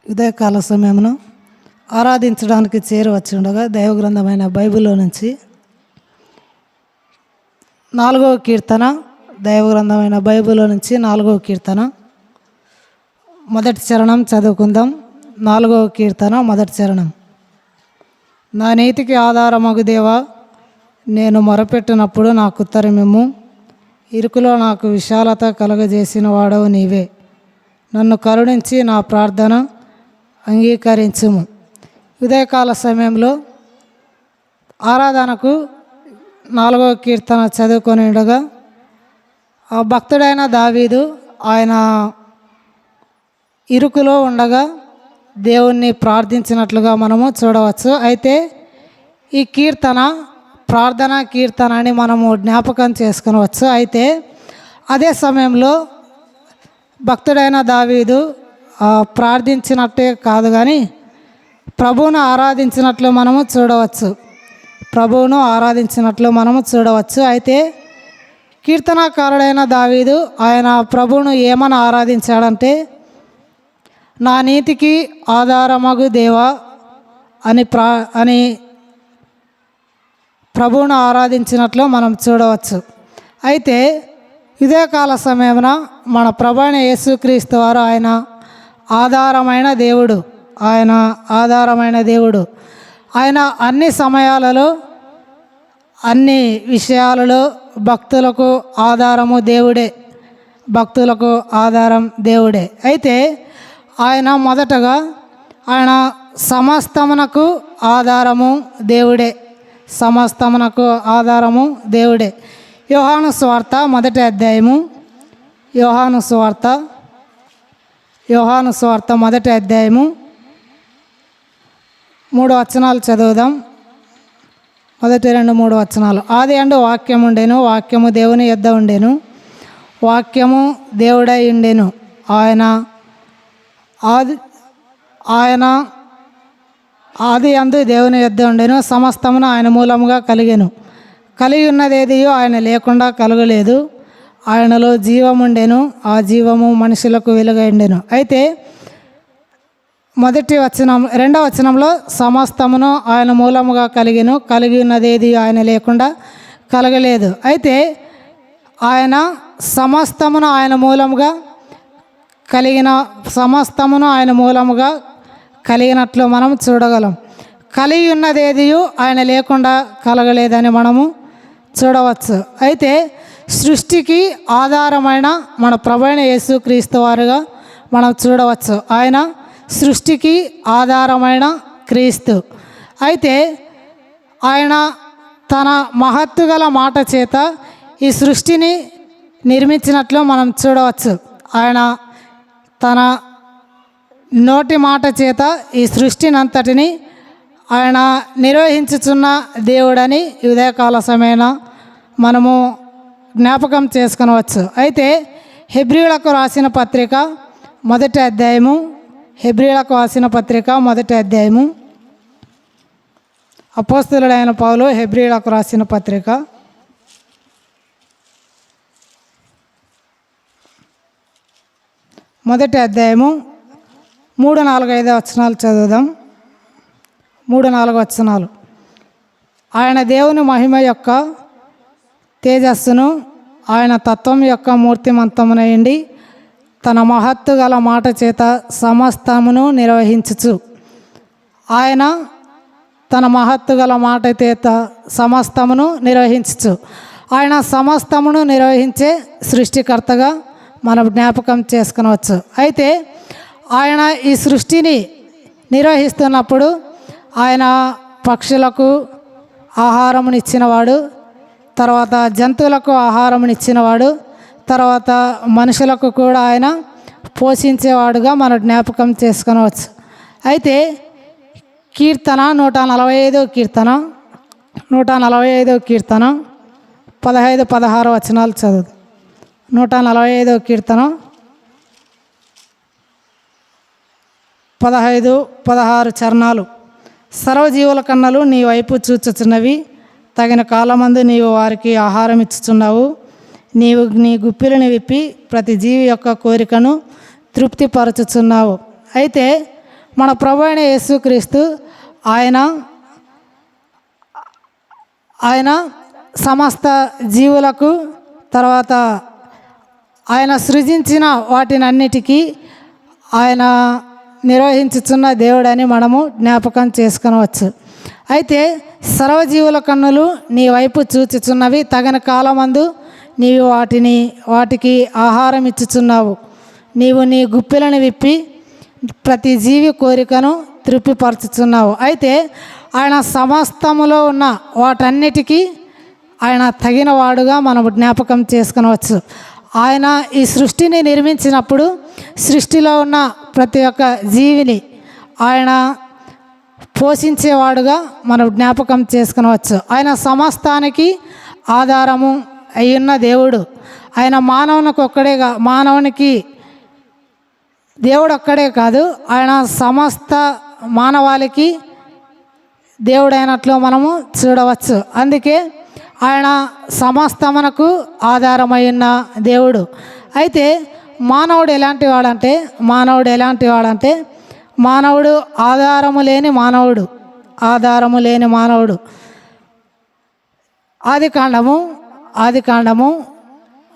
ఉదయకాల సమయమున ఆరాధించడానికి చేరవచ్చి ఉండగా దైవ గ్రంథమైన బైబిల్లో నుంచి 4వ కీర్తన, దైవ గ్రంథమైన బైబిల్లో నుంచి 4వ కీర్తన మొదటి చరణం చదువుకుందాం. 4వ కీర్తన మొదటి చరణం. నా నీతికి ఆధారమగు దేవా, నేను మొరపెట్టినప్పుడు నాకు ఉత్తరమిమ్ము. ఇరుకులో నాకు విశాలత కలుగజేసిన వాడవు నీవే. నన్ను కరుణించి నా ప్రార్థన అంగీకరించుము. ఉదయకాల సమయంలో ఆరాధనకు 4వ కీర్తన చదువుకొని ఉండగా ఆ భక్తుడైన దావీదు ఆయన ఇరుకులో ఉండగా దేవుణ్ణి ప్రార్థించినట్లుగా మనము చూడవచ్చు. అయితే ఈ కీర్తన ప్రార్థన కీర్తన అని మనము జ్ఞాపకం చేసుకొనవచ్చు. అయితే అదే సమయంలో భక్తుడైన దావీదు ప్రార్థించినట్టే కాదు కానీ ప్రభువును ఆరాధించినట్లు మనము చూడవచ్చు. ప్రభువును ఆరాధించినట్లు మనము చూడవచ్చు. అయితే కీర్తనాకారుడైన దావీదు ఆయన ప్రభువును ఏమని ఆరాధించాడంటే, నా నీతికి ఆధారమగు దేవా అని ప్రభువును ఆరాధించినట్లు మనం చూడవచ్చు. అయితే ఇదే కాల సమయమున మన ప్రభు అయిన యేసుక్రీస్తు వారు ఆయన ఆధారమైన దేవుడు. ఆయన ఆధారమైన దేవుడు. ఆయన అన్ని సమయాలలో అన్ని విషయాలలో భక్తులకు ఆధారము దేవుడే. భక్తులకు ఆధారం దేవుడే. అయితే ఆయన మొదటగా ఆయన సమస్తమునకు ఆధారము దేవుడే. సమస్తమునకు ఆధారము దేవుడే. యోహాను సువార్త మొదటి అధ్యాయము, యోహాను సువార్త మొదటి అధ్యాయము 3 వచనాలు చదువుదాం. మొదటి 2-3 వచనాలు. ఆది అందు వాక్యం ఉండెను, వాక్యము దేవుని యొద్ద ఉండెను, వాక్యము దేవుడై ఉండెను. ఆయన ఆది అందు దేవుని యొద్ద ఉండెను, సమస్తమును ఆయన మూలముగా కలిగెను. కలిగి ఉన్నదేదియో ఆయన లేకుండా కలగలేదు. ఆయనలో జీవముండెను, ఆ జీవము మనుషులకు వెలుగైండెను. అయితే రెండవ వచనంలో సమస్తమును ఆయన మూలముగా కలిగెను, కలిగి ఉన్నదేది ఆయన లేకుండా కలగలేదు. అయితే ఆయన సమస్తమును ఆయన మూలముగా కలిగినట్లు మనం చూడగలం. కలిగి ఉన్నదేదియు ఆయన లేకుండా కలగలేదని మనము చూడవచ్చు. అయితే సృష్టికి ఆధారమైన మన ప్రభు అయిన యేసుక్రీస్తు వారుగా మనం చూడవచ్చు. ఆయన సృష్టికి ఆధారమైన క్రీస్తు. అయితే ఆయన తన మహత్తు గల మాట చేత ఈ సృష్టిని నిర్మించినట్లు మనం చూడవచ్చు. ఆయన తన నోటి మాట చేత ఈ సృష్టిని అంతటిని ఆయన నిర్వహించుచున్న దేవుడని ఉదయకాల సమయాన మనము జ్ఞాపకం చేసుకొనవచ్చు. అయితే హెబ్రీయులకు రాసిన పత్రిక మొదటి అధ్యాయము, అపోస్తలుడైన పౌలు హెబ్రీయులకు రాసిన పత్రిక 1వ అధ్యాయము 3-4-5 వచనాలు చదువుదాం. 3-4 వచనాలు. ఆయన దేవుని మహిమ యొక్క తేజస్సును, ఆయన తత్వం యొక్క మూర్తిమంతమునయండి తన మహత్తు గల మాట చేత సమస్తమును నిర్వహించుచు. ఆయన తన మహత్తు గల మాట చేత సమస్తమును నిర్వహించుచు. ఆయన సమస్తమును నిర్వహించే సృష్టికర్తగా మనం జ్ఞాపకం చేసుకొనవచ్చు. అయితే ఆయన ఈ సృష్టిని నిర్వహిస్తున్నప్పుడు ఆయన పక్షులకు ఆహారమునిచ్చినవాడు, తర్వాత జంతువులకు ఆహారమునిచ్చినవాడు, తర్వాత మనుషులకు కూడా ఆయన పోషించేవాడుగా మనం జ్ఞాపకం చేసుకొనవచ్చు. అయితే కీర్తన 145వ కీర్తన 15-16 వచనాలు చదువు. 145వ కీర్తన 15-16 చరణాలు. సర్వజీవుల కన్నులు నీ వైపు చూచుచున్నవి, తగిన కాలమందు నీవు వారికి ఆహారం ఇచ్చుచున్నావు. నీవు నీ గుప్పిలను విప్పి ప్రతి జీవి యొక్క కోరికను తృప్తిపరచుచున్నావు. అయితే మన ప్రభు అయిన యేసుక్రీస్తు ఆయన సమస్త జీవులకు, తర్వాత ఆయన సృజించిన వాటినన్నిటికీ ఆయన నిర్వహించుచున్న దేవుడని మనము జ్ఞాపకం చేసుకొనవచ్చు. అయితే సర్వజీవుల కన్నులు నీ వైపు చూచుచున్నవి, తగిన కాలమందు నీవు వాటికి ఆహారం ఇచ్చుచున్నావు. నీవు నీ గుప్పెలను విప్పి ప్రతి జీవి కోరికను తృప్తిపరచుచున్నావు. అయితే ఆయన సమస్తములో ఉన్న వాటన్నిటికీ ఆయన తగిన వాడుగా మనం జ్ఞాపకం చేసుకొనవచ్చు. ఆయన ఈ సృష్టిని నిర్మించినప్పుడు సృష్టిలో ఉన్న ప్రతి ఒక్క జీవిని ఆయన పోషించేవాడుగా మనం జ్ఞాపకం చేసుకొనవచ్చు. ఆయన సమస్తానికి ఆధారము అయ్యున్న దేవుడు. ఆయన మానవునికి దేవుడు ఒక్కడే కాదు, ఆయన సమస్త మానవాళికి దేవుడైనట్లు మనము చూడవచ్చు. అందుకే ఆయన సమస్తమునకు ఆధారమైన దేవుడు. అయితే మానవుడు ఎలాంటి వాడంటే మానవుడు ఆధారము లేని మానవుడు. ఆదికాండము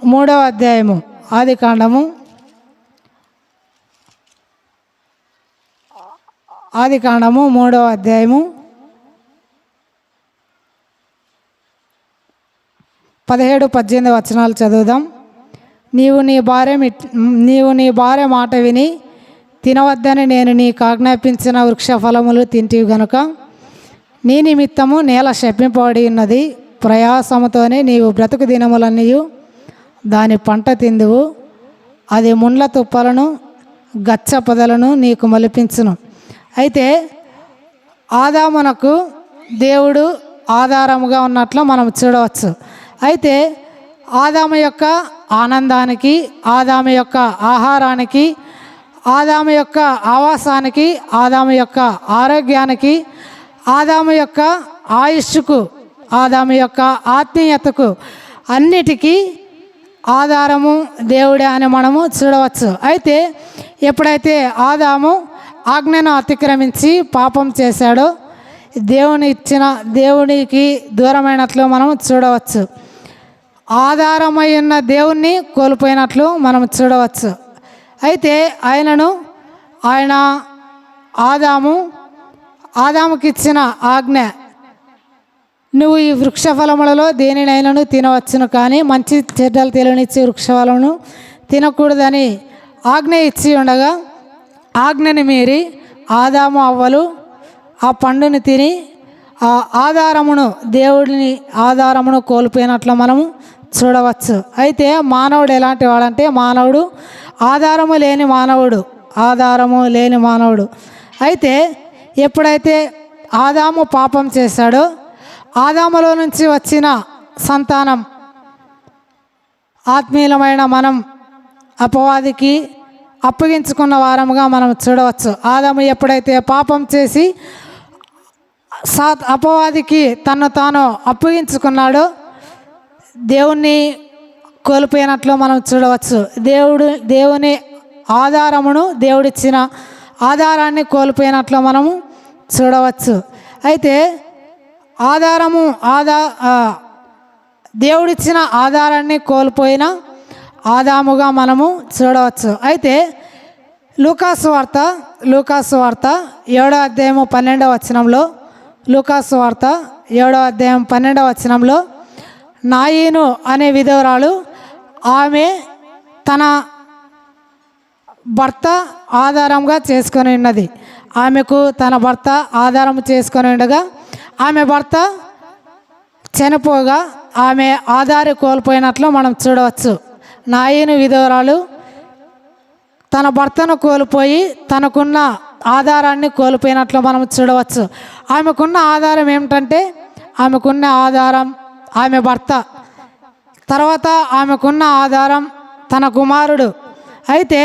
3వ అధ్యాయము ఆదికాండము 3వ అధ్యాయము 17-18 వచనాలు చదువుదాం. నీవు నీ భార్య మాట విని తినవద్దని నేను నీకు ఆజ్ఞాపించిన వృక్ష ఫలములు తింటివి గనుక నీ నిమిత్తము నేల శపింపబడి ఉన్నది. ప్రయాసముతోనే నీవు బ్రతుకు దినములన్నీ దాని పంట తిందువు. అది ముండ్ల తుప్పలను గచ్చ పొదలను నీకు మొలిపించును. అయితే ఆదామునకు దేవుడు ఆధారముగా ఉన్నట్లు మనం చూడవచ్చు. అయితే ఆదాము యొక్క ఆనందానికి, ఆదాము యొక్క ఆహారానికి, ఆదాము యొక్క ఆవాసానికి, ఆదాము యొక్క ఆరోగ్యానికి, ఆదాము యొక్క ఆయుష్కు, ఆదాము యొక్క ఆత్మీయతకు అన్నిటికీ ఆధారము దేవుడే అని మనము చూడవచ్చు. అయితే ఎప్పుడైతే ఆదాము ఆజ్ఞను అతిక్రమించి పాపం చేశాడో దేవునికి దూరమైనట్లు మనం చూడవచ్చు. ఆధారమై ఉన్న దేవుణ్ణి కోల్పోయినట్లు మనం చూడవచ్చు. అయితే ఆదాముకి ఇచ్చిన ఆజ్ఞ, నువ్వు ఈ వృక్ష ఫలములలో దేనినైనాను తినవచ్చును, కానీ మంచి చెడ్డలు తెలియనిచ్చే వృక్ష ఫలమును తినకూడదని ఆజ్ఞ ఇచ్చి ఉండగా ఆజ్ఞని మీరి ఆదాము అవ్వలు ఆ పండుని తిని దేవుడిని ఆధారమును కోల్పోయినట్లు మనము చూడవచ్చు. అయితే మానవుడు ఎలాంటి వాడంటే మానవుడు ఆధారము లేని మానవుడు. అయితే ఎప్పుడైతే ఆదాము పాపం చేశాడో ఆదాములో నుంచి వచ్చిన సంతానం ఆత్మీయులమైన మనం అపవాదికి అప్పగించుకున్న వారముగా మనం చూడవచ్చు. ఆదాము ఎప్పుడైతే పాపం చేసి అపవాదికి తను తాను అప్పగించుకున్నాడో దేవుణ్ణి కోల్పోయినట్లు మనం చూడవచ్చు. దేవుని దేవుడిచ్చిన ఆధారాన్ని కోల్పోయినట్లు మనము చూడవచ్చు. అయితే దేవుడిచ్చిన ఆధారాన్ని కోల్పోయిన ఆదాముగా మనము చూడవచ్చు. అయితే లూకాసు వార్త 7వ అధ్యాయము 12వ వచనంలో లూకాసు వార్త 7వ అధ్యాయం 12వ వచనంలో నాయీను అనే విధవరాలు ఆమె తన భర్త ఆధారంగా చేసుకొని ఉన్నది. ఆమెకు తన భర్త ఆధారం చేసుకొని ఉండగా ఆమె భర్త చనిపోగా ఆమె ఆధారి కోల్పోయినట్లు మనం చూడవచ్చు. నాయీను విధవరాలు తన భర్తను కోల్పోయి తనకున్న ఆధారాన్ని కోల్పోయినట్లు మనం చూడవచ్చు. ఆమెకున్న ఆధారం ఏమిటంటే ఆమె భర్త, తర్వాత ఆమెకున్న ఆధారం తన కుమారుడు. అయితే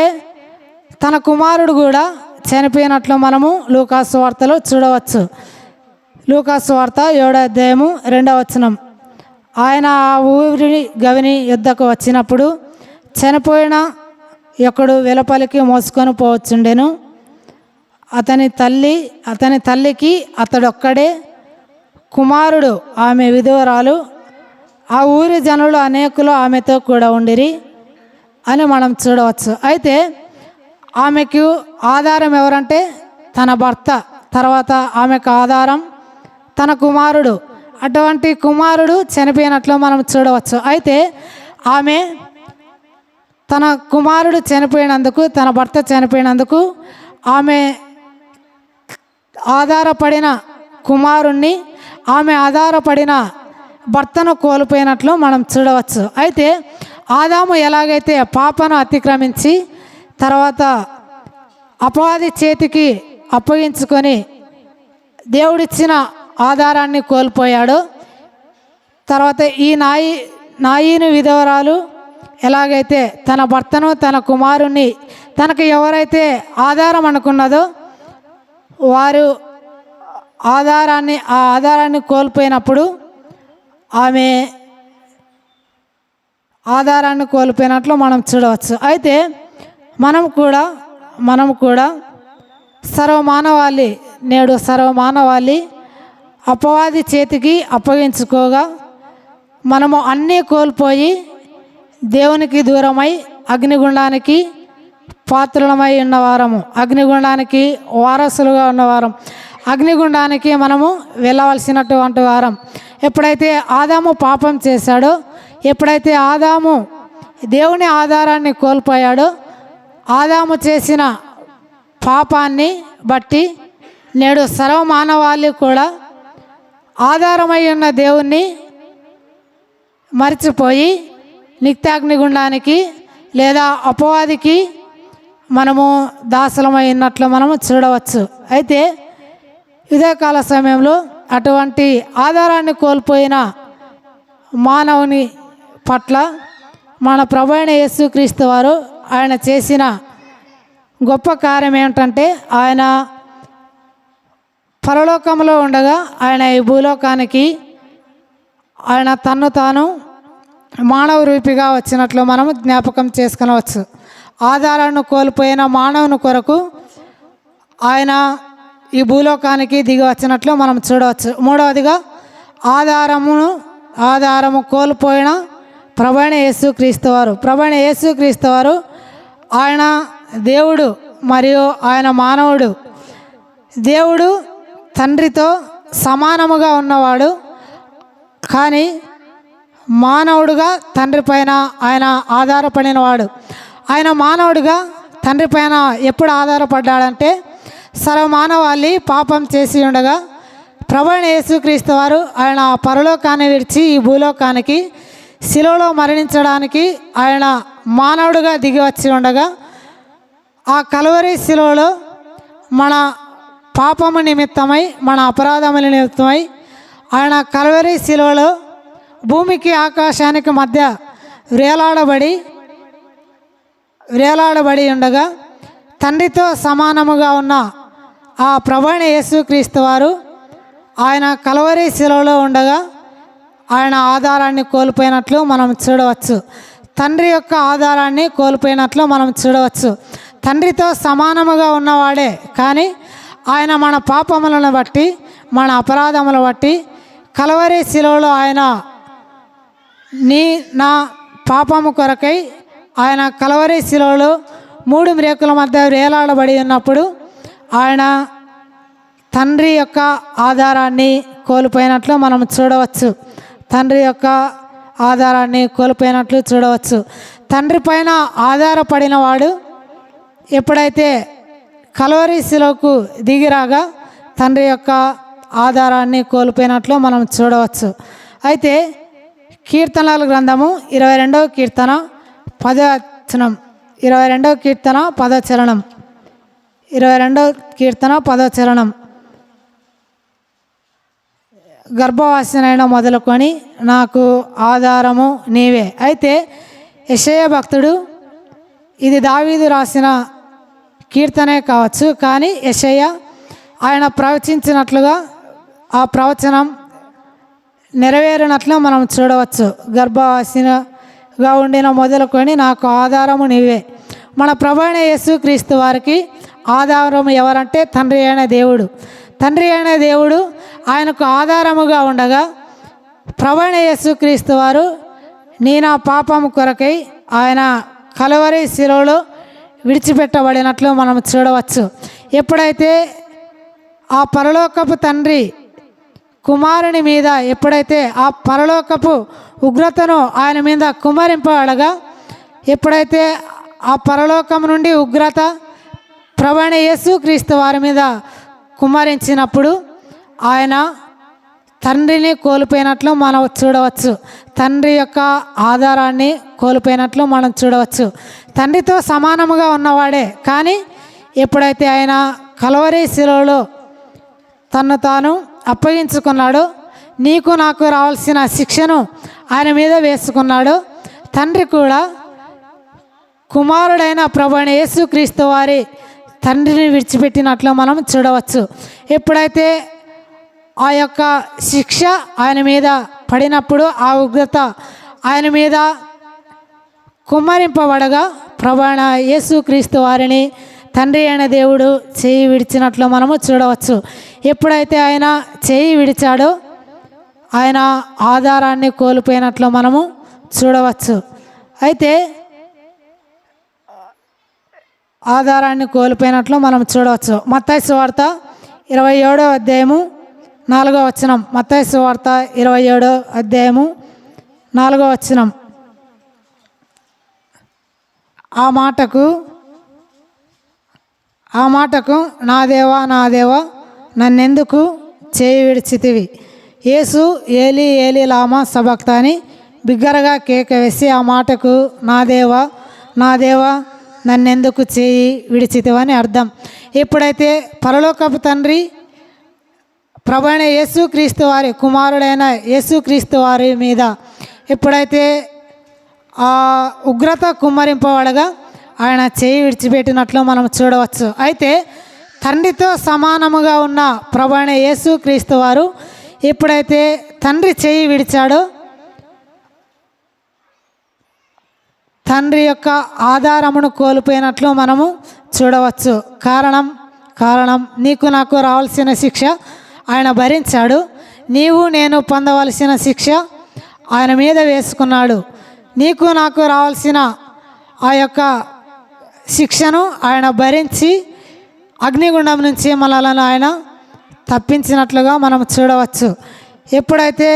తన కుమారుడు కూడా చనిపోయినట్లు మనము లూకాసు వార్తలో చూడవచ్చు. లూకాసు వార్త 7వ అధ్యాయము 2వ వచనం. ఆయన ఆ ఊరి గవిని యుద్ధకు వచ్చినప్పుడు చనిపోయిన ఒకడు వెలపలికి మోసుకొని పోవచ్చుండెను. అతని తల్లికి అతడొక్కడే కుమారుడు, ఆమె విధవరాలు. ఆ ఊరి జనులు అనేకులు ఆమెతో కూడా ఉండిరి అని మనం చూడవచ్చు. అయితే ఆమెకు ఆధారం ఎవరంటే తన భర్త, తర్వాత ఆమెకు ఆధారం తన కుమారుడు. అటువంటి కుమారుడు చనిపోయినట్లు మనం చూడవచ్చు. అయితే ఆమె తన కుమారుడు చనిపోయినందుకు, తన భర్త చనిపోయినందుకు ఆమె ఆధారపడిన కుమారుణ్ణి, ఆమె ఆధారపడిన భర్తను కోల్పోయినట్లు మనం చూడవచ్చు. అయితే ఆదాము ఎలాగైతే పాపను అతిక్రమించి తర్వాత అపవాది చేతికి అప్పగించుకొని దేవుడిచ్చిన ఆధారాన్ని కోల్పోయాడో, తర్వాత ఈ నాయీని విధవరాలు ఎలాగైతే తన భర్తను, తన కుమారుణ్ణి, తనకు ఎవరైతే ఆధారం అనుకున్నదో వారు ఆధారాన్ని కోల్పోయినప్పుడు ఆమె ఆధారాన్ని కోల్పోయినట్లు మనం చూడవచ్చు. అయితే మనం కూడా సర్వమానవాళి, నేడు సర్వమానవాళి అపవాది చేతికి అప్పగించుకోగా మనము అన్నీ కోల్పోయి దేవునికి దూరమై అగ్నిగుండానికి పాత్రలమై ఉన్నవారము, అగ్నిగుండానికి వారసులుగా ఉన్నవారం, అగ్నిగుండానికి మనము వెళ్ళవలసినటువంటి వారం. ఎప్పుడైతే ఆదాము పాపం చేశాడో, ఎప్పుడైతే ఆదాము దేవుని ఆధారాన్ని కోల్పోయాడో, ఆదాము చేసిన పాపాన్ని బట్టి నేడు సర్వమానవాళి కూడా ఆధారమై ఉన్న దేవుణ్ణి మరిచిపోయి నిత్యాగ్నిగుండానికి లేదా అపవాదికి మనము దాసులమై ఉన్నట్లు మనము చూడవచ్చు. అయితే ఇదే కాల సమయంలో అటువంటి ఆధారాన్ని కోల్పోయిన మానవుని పట్ల మన ప్రభు అయిన యేసుక్రీస్తు వారు ఆయన చేసిన గొప్ప కార్యం ఏమిటంటే, ఆయన పరలోకంలో ఉండగా ఆయన ఈ భూలోకానికి ఆయన తన్ను తాను మానవ రూపిగా వచ్చినట్లు మనము జ్ఞాపకం చేసుకునవచ్చు. ఆధారాన్ని కోల్పోయిన మానవుని కొరకు ఆయన ఈ భూలోకానికి దిగి వచ్చినట్లు మనం చూడవచ్చు. మూడవదిగా ఆధారము కోల్పోయిన ప్రభు అయిన యేసుక్రీస్తు వారు ఆయన దేవుడు మరియు ఆయన మానవుడు. దేవుడు తండ్రితో సమానముగా ఉన్నవాడు, కానీ మానవుడుగా తండ్రి పైన ఆయన ఆధారపడినవాడు. ఆయన మానవుడిగా తండ్రి పైన ఎప్పుడు ఆధారపడ్డాడంటే, సర్వమానవాళి పాపం చేసి ఉండగా ప్రభు అయిన యేసుక్రీస్తు వారు ఆయన పరలోకాన్ని విడిచి ఈ భూలోకానికి శిలువలో మరణించడానికి ఆయన మానవుడిగా దిగి వచ్చి ఉండగా, ఆ కలువరి శిలువలో మన పాపము నిమిత్తమై, మన అపరాధముల నిమిత్తమై ఆయన కలువరి శిలువలో భూమికి ఆకాశానికి మధ్య వేలాడబడి ఉండగా తండ్రితో సమానముగా ఉన్న ఆ ప్రభు అయిన యేసుక్రీస్తు వారు ఆయన కలువరి శిలువలో ఉండగా ఆయన ఆధారాన్ని కోల్పోయినట్లు మనం చూడవచ్చు. తండ్రి యొక్క ఆధారాన్ని కోల్పోయినట్లు మనం చూడవచ్చు. తండ్రితో సమానముగా ఉన్నవాడే, కానీ ఆయన మన పాపములను బట్టి, మన అపరాధములను బట్టి కలువరి శిలువలో ఆయన నా పాపము కొరకై ఆయన కలువరి శిలువలో 3 మ్రేకుల మధ్య వేలాడబడి ఉన్నప్పుడు ఆయన తండ్రి యొక్క ఆధారాన్ని కోల్పోయినట్లు మనం చూడవచ్చు. తండ్రి యొక్క ఆధారాన్ని కోల్పోయినట్లు చూడవచ్చు. తండ్రి పైన ఆధారపడిన వాడు ఎప్పుడైతే కలువరి శిలువకు దిగిరాగా తండ్రి యొక్క ఆధారాన్ని కోల్పోయినట్లు మనం చూడవచ్చు. అయితే కీర్తనల గ్రంథము 22వ కీర్తన 10వ వచనం, 22వ కీర్తన 10వ చరణం, 22వ కీర్తన 10వ చరణం. గర్భవాసినైనా మొదలుకొని నాకు ఆధారము నీవే. అయితే యెషయా భక్తుడు, ఇది దావీదు రాసిన కీర్తనే కావచ్చు, కానీ యెషయా ఆయన ప్రవచించినట్లుగా ఆ ప్రవచనం నెరవేరినట్లు మనం చూడవచ్చు. గర్భవాసిగా ఉండిన మొదలుకొని నాకు ఆధారము నీవే. మన ప్రభు అయిన యేసుక్రీస్తు వారికి ఆధారం ఎవరంటే తండ్రి అయిన దేవుడు. తండ్రి అయిన దేవుడు ఆయనకు ఆధారముగా ఉండగా ప్రభువైన యేసుక్రీస్తు వారు నీ నా పాపము కొరకై ఆయన కలువరి శిలువలో విడిచిపెట్టబడినట్లు మనం చూడవచ్చు. ఎప్పుడైతే ఆ పరలోకపు తండ్రి కుమారుని మీద ఎప్పుడైతే ఆ పరలోకపు ఉగ్రతను ఆయన మీద కుమ్మరింపబడగా, ఎప్పుడైతే ఆ పరలోకం నుండి ఉగ్రత ప్రభువైన యేసుక్రీస్తు వారి మీద కుమ్మరించినప్పుడు ఆయన తండ్రిని కోల్పోయినట్లు మనం చూడవచ్చు. తండ్రి యొక్క ఆధారాన్ని కోల్పోయినట్లు మనం చూడవచ్చు. తండ్రితో సమానముగా ఉన్నవాడే, కానీ ఎప్పుడైతే ఆయన కలువరి శిలువలో తన్ను తాను అప్పగించుకున్నాడో, నీకు నాకు రావాల్సిన శిక్షను ఆయన మీద వేసుకున్నాడు. తండ్రి కూడా కుమారుడైన ప్రభువైన యేసుక్రీస్తు వారి తండ్రిని విడిచిపెట్టినట్లు మనం చూడవచ్చు. ఎప్పుడైతే ఆ యొక్క శిక్ష ఆయన మీద పడినప్పుడు, ఆ ఉగ్రత ఆయన మీద కుమ్మరింపబడగా ప్రభువైన యేసుక్రీస్తు వారిని తండ్రి అయిన దేవుడు చేయి విడిచినట్లు మనము చూడవచ్చు. ఎప్పుడైతే ఆయన చేయి విడిచాడో ఆయన ఆధారాన్ని కోల్పోయినట్లు మనము చూడవచ్చు. అయితే ఆధారాన్ని కోల్పోయినట్లు మనం చూడవచ్చు. మత్తయి సువార్త 27వ అధ్యాయము 4వ వచనం. మత్తయి సువార్త 27వ అధ్యాయము 4వ వచనం. ఆ మాటకు నా దేవా నా దేవా నన్నెందుకు చేయి విడిచితివి, యేసు ఏలి ఏలి లామా సబక్తాని బిగ్గరగా కేక వేసి ఆ మాటకు నా దేవా నా దేవా నన్నెందుకు చేయి విడిచితివని అర్థం. ఎప్పుడైతే పరలోకపు తండ్రి ప్రభువైన యేసుక్రీస్తు వారి కుమారుడైన యేసుక్రీస్తు వారి మీద ఎప్పుడైతే ఆ ఉగ్రత కుమ్మరింపబడగా ఆయన చేయి విడిచిపెట్టినట్లు మనం చూడవచ్చు. అయితే తండ్రితో సమానముగా ఉన్న ప్రభువైన యేసుక్రీస్తు వారు ఎప్పుడైతే తండ్రి చేయి విడిచాడో తండ్రి యొక్క ఆధారమును కోల్పోయినట్లు మనము చూడవచ్చు. కారణం నీకు నాకు రావాల్సిన శిక్ష ఆయన భరించాడు. నీవు నేను పొందవలసిన శిక్ష ఆయన మీద వేసుకున్నాడు. నీకు నాకు రావాల్సిన ఆ యొక్క శిక్షను ఆయన భరించి అగ్నిగుండం నుంచి మనలను ఆయన తప్పించినట్లుగా మనం చూడవచ్చు. ఎప్పుడైతే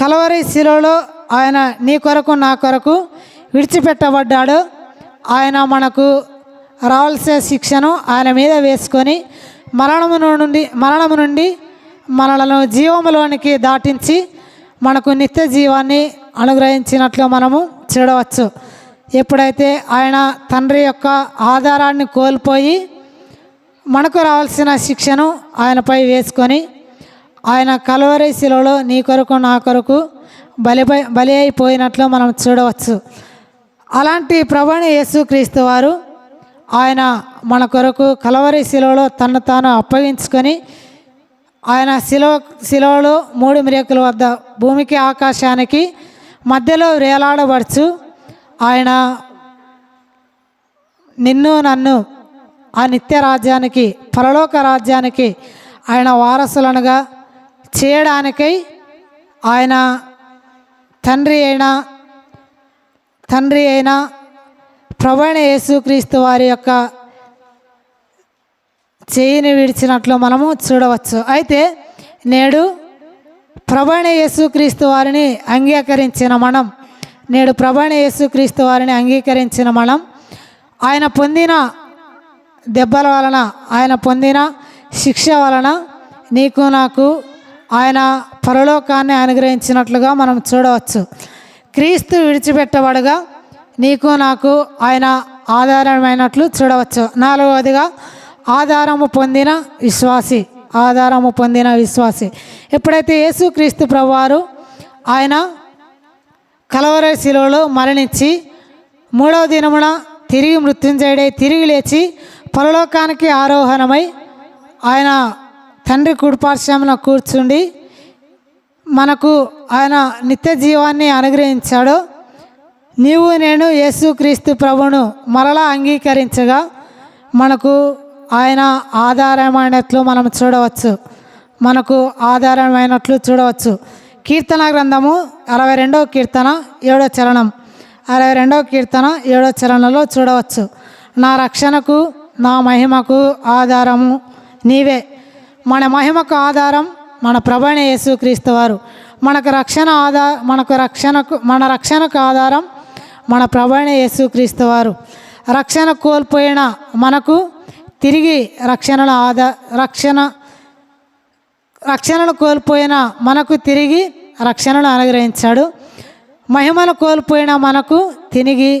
కలువరి శిలువలో ఆయన నీ కొరకు నా కొరకు విడిచిపెట్టబడ్డాడో ఆయన మనకు రావాల్సిన శిక్షను ఆయన మీద వేసుకొని మరణము నుండి మనలను జీవములోనికి దాటించి మనకు నిత్య జీవాన్ని అనుగ్రహించినట్లు మనము చూడవచ్చు. ఎప్పుడైతే ఆయన తండ్రి యొక్క ఆధారాన్ని కోల్పోయి మనకు రావాల్సిన శిక్షను ఆయనపై వేసుకొని ఆయన కలువరి శిలువలో నీ కొరకు నా కొరకు బలి అయిపోయినట్లు మనం చూడవచ్చు. అలాంటి ప్రభువైన యేసుక్రీస్తు వారు ఆయన మన కొరకు కలువరి శిలువలో తన్ను తాను అప్పగించుకొని ఆయన శిలువలో 3 మ్రేకుల వద్ద భూమికి ఆకాశానికి మధ్యలో వేలాడబడుచు ఆయన నిన్ను నన్ను ఆ నిత్య రాజ్యానికి పరలోక రాజ్యానికి ఆయన వారసులనుగా చేయడానికై ఆయన తండ్రి అయిన ప్రభువైన యేసుక్రీస్తు వారి యొక్క చేయిని విడిచినట్లు మనము చూడవచ్చు. అయితే నేడు ప్రభువైన యేసుక్రీస్తు వారిని అంగీకరించిన మనం ఆయన పొందిన దెబ్బల వలన ఆయన పొందిన శిక్ష వలన నీకు నాకు ఆయన పరలోకాన్ని అనుగ్రహించినట్లుగా మనం చూడవచ్చు. క్రీస్తు విడిచిపెట్టబడగా నీకు నాకు ఆయన ఆధారమైనట్లు చూడవచ్చు. 4వదిగా ఆధారము పొందిన విశ్వాసి. ఎప్పుడైతే యేసుక్రీస్తు ప్రభువారు ఆయన కలువరి శిలువలో మరణించి 3వ దినమున తిరిగి మృత్యుంజయుడై తిరిగి లేచి పరలోకానికి ఆరోహణమై ఆయన తండ్రి కుడిపార్శ్వమున కూర్చుండి మనకు ఆయన నిత్య జీవాన్ని అనుగ్రహించాడో, నీవు నేను యేసుక్రీస్తు ప్రభువును మరలా అంగీకరించగా మనకు ఆయన ఆధారమైనట్లు మనం చూడవచ్చు, మనకు ఆధారమైనట్లు చూడవచ్చు. కీర్తన గ్రంథము 62వ కీర్తన 7వ చరణం, 62వ కీర్తన 7వ చరణంలో చూడవచ్చు. నా రక్షణకు నా మహిమకు ఆధారము నీవే. మన మహిమకు ఆధారం మన ప్రభువైన యేసుక్రీస్తు వారు. మన రక్షణకు ఆధారం మన ప్రభువైన యేసుక్రీస్తు వారు. రక్షణ కోల్పోయిన మనకు తిరిగి రక్షణను కోల్పోయిన మనకు తిరిగి రక్షణను అనుగ్రహించాడు. మహిమను కోల్పోయిన మనకు తిరిగి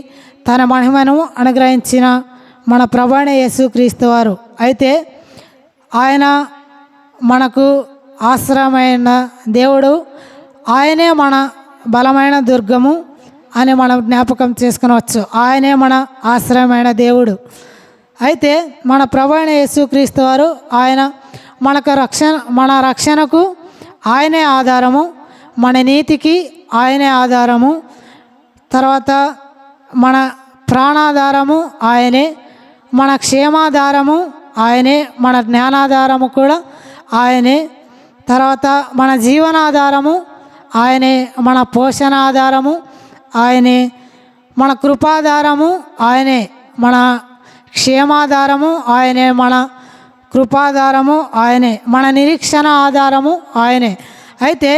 తన మహిమను అనుగ్రహించిన మన ప్రభువైన యేసుక్రీస్తు వారు. అయితే ఆయన మనకు ఆశ్రయమైన దేవుడు, ఆయనే మన బలమైన దుర్గము అని మనం జ్ఞాపకం చేసుకునవచ్చు. ఆయనే మన ఆశ్రయమైన దేవుడు. అయితే మన ప్రభువైన యేసుక్రీస్తు వారు ఆయన మన రక్షణకు ఆయనే ఆధారము, మన నీతికి ఆయనే ఆధారము, తర్వాత మన ప్రాణాధారము ఆయనే, మన క్షేమాధారము ఆయనే, మన జ్ఞానాధారము కూడా ఆయనే, తర్వాత మన జీవనాధారము ఆయనే, మన పోషణాధారము ఆయనే, మన కృపాధారము ఆయనే, మన క్షేమాధారము ఆయనే, మన కృపాధారము ఆయనే, మన నిరీక్షణ ఆధారము ఆయనే. అయితే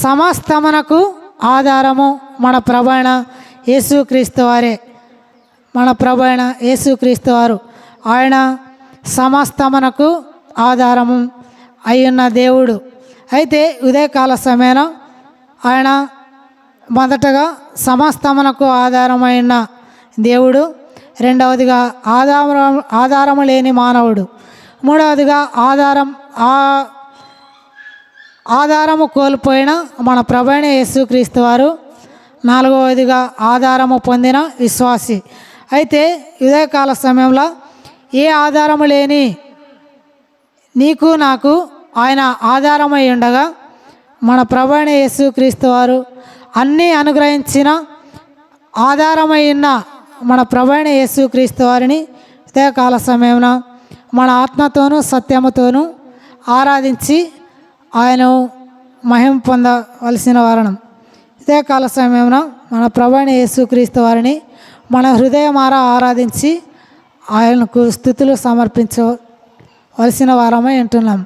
సమస్తమునకు ఆధారము మన ప్రభువైన యేసుక్రీస్తు వారే. మన ప్రభువైన యేసుక్రీస్తు వారు ఆయన సమస్తమునకు ఆధారము అయ్యున్న దేవుడు. అయితే ఉదయకాల సమయాన ఆయన మొదటగా సమస్తమునకు ఆధారమైన దేవుడు, రెండవదిగా ఆధారము లేని మానవుడు, మూడవదిగా ఆధారము కోల్పోయిన మన ప్రభువైన యేసుక్రీస్తు వారు, నాలుగవదిగా ఆధారము పొందిన విశ్వాసి. అయితే ఉదయకాల సమయంలో ఏ ఆధారము లేని నీకు నాకు ఆయన ఆధారమై ఉండగా, మన ప్రభువైన యేసుక్రీస్తు వారు అన్నీ అనుగ్రహించిన ఆధారమై ఉన్న మన ప్రభువైన యేసుక్రీస్తు వారిని ఉదయకాల సమయంలో మన ఆత్మతోనూ సత్యముతోనూ ఆరాధించి ఆయన మహిమ పొందవలసిన వారణం. ఉదయకాల సమయంలో మన ప్రభువైన యేసుక్రీస్తు వారిని మన హృదయమారా ఆరాధించి ఆయనకు స్తుతులు సమర్పించవలసిన వారమై ఉంటున్నాం.